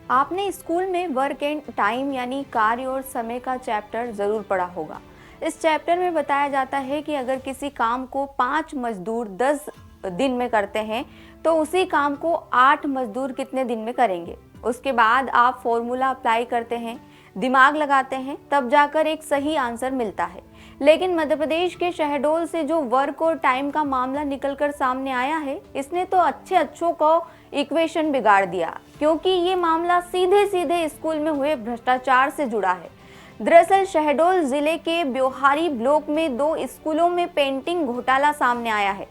आपने स्कूल में work and time यानी कार्य और समय का चैप्टर ज़रूर पढ़ा होगा। इस चैप्टर में बताया जाता है कि अगर किसी काम को 5 मजदूर 10 दिन में करते हैं तो उसी काम को 8 मजदूर कितने दिन में करेंगे। उसके बाद आप फॉर्मूला अप्लाई करते हैं, दिमाग लगाते हैं, तब जाकर एक सही आंसर मिलता है। लेकिन मध्य प्रदेश के शहडोल से जो वर्क और टाइम का मामला निकलकर सामने आया है, इसने तो अच्छों को इक्वेशन बिगाड़ दिया, क्योंकि ये मामला सीधे सीधे स्कूल में हुए भ्रष्टाचार से जुड़ा है। दरअसल शहडोल जिले के ब्योहारी ब्लॉक में 2 स्कूलों में पेंटिंग घोटाला सामने आया है।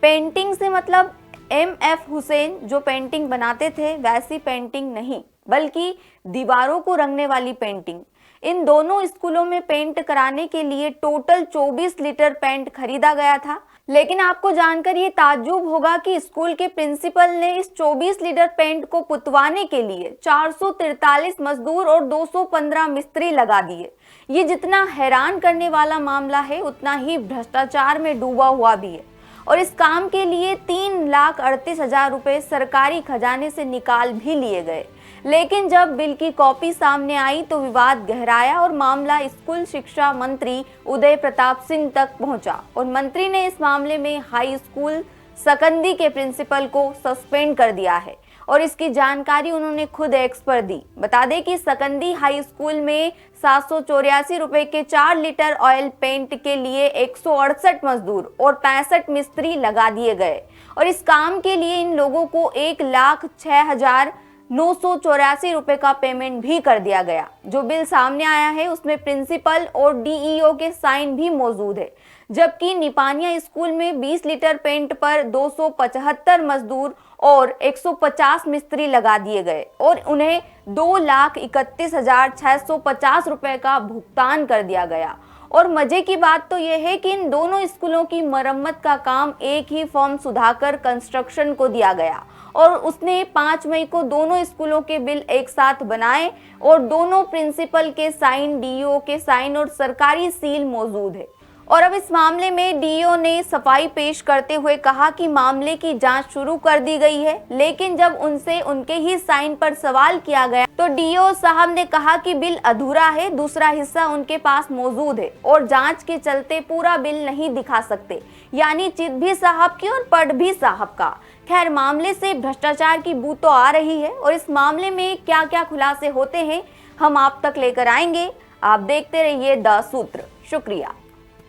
पेंटिंग से मतलब MF हुसैन जो पेंटिंग बनाते थे वैसी पेंटिंग नहीं, बल्कि दीवारों को रंगने वाली पेंटिंग। इन दोनों स्कूलों में पेंट कराने के लिए टोटल 24 लीटर पेंट खरीदा गया था। लेकिन आपको जानकर ये ताज्जुब होगा कि स्कूल के प्रिंसिपल ने इस 24 लीटर पेंट को पुतवाने के लिए 443 मजदूर और 215 मिस्त्री लगा दिए। ये जितना हैरान करने वाला मामला है, उतना ही भ्रष्टाचार में डूबा हुआ भी है। और इस काम के लिए 3,38,000 रुपए सरकारी खजाने से निकाल भी लिए गए। लेकिन जब बिल की कॉपी सामने आई तो विवाद गहराया और मामला स्कूल शिक्षा मंत्री उदय प्रताप सिंह तक पहुंचा और मंत्री ने इस मामले में हाई स्कूल सकंदी के प्रिंसिपल को सस्पेंड कर दिया है और इसकी जानकारी उन्होंने खुद एक्स पर दी। बता दें कि सकंदी हाई स्कूल में 784 रुपए के 4 लीटर ऑयल पेंट के लिए 168 मजदूर और 65 मिस्त्री लगा दिए गए और इस काम के लिए इन लोगों को 1,06,984 रुपए का पेमेंट भी कर दिया गया। जो बिल सामने आया है उसमें प्रिंसिपल और DEO के साइन भी मौजूद है, जबकि निपानिया स्कूल में 20 लीटर पेंट पर 275 मजदूर और 150 मिस्त्री लगा दिए गए और उन्हें 2,31,650 रुपए का भुगतान कर दिया गया। और मजे की बात तो यह है कि इन दोनों स्कूलों की मरम्मत का काम एक ही फर्म सुधाकर कंस्ट्रक्शन को दिया गया और उसने 5 मई को दोनों स्कूलों के बिल एक साथ बनाए और दोनों प्रिंसिपल के साइन, DEO के साइन और सरकारी सील मौजूद है। और अब इस मामले में DEO ने सफाई पेश करते हुए कहा कि मामले की जांच शुरू कर दी गई है, लेकिन जब उनसे उनके ही साइन पर सवाल किया गया तो DEO साहब ने कहा कि बिल अधूरा है, दूसरा हिस्सा उनके पास मौजूद है और जांच के चलते पूरा बिल नहीं दिखा सकते, यानी चित भी साहब की और पट भी साहब का। खैर, मामले से भ्रष्टाचार की बू तो आ रही है और इस मामले में क्या क्या खुलासे होते हैं हम आप तक लेकर आएंगे। आप देखते रहिए द सूत्र। शुक्रिया।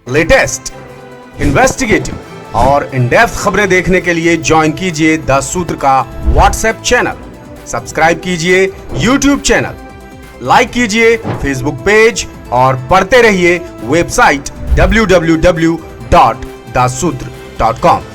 लेटेस्ट, इन्वेस्टिगेटिव और इन डेप्थ खबरें देखने के लिए ज्वाइन कीजिए द सूत्र का व्हाट्सएप चैनल, सब्सक्राइब कीजिए यूट्यूब चैनल, लाइक कीजिए फेसबुक पेज और पढ़ते रहिए वेबसाइट www.daसूत्र.com।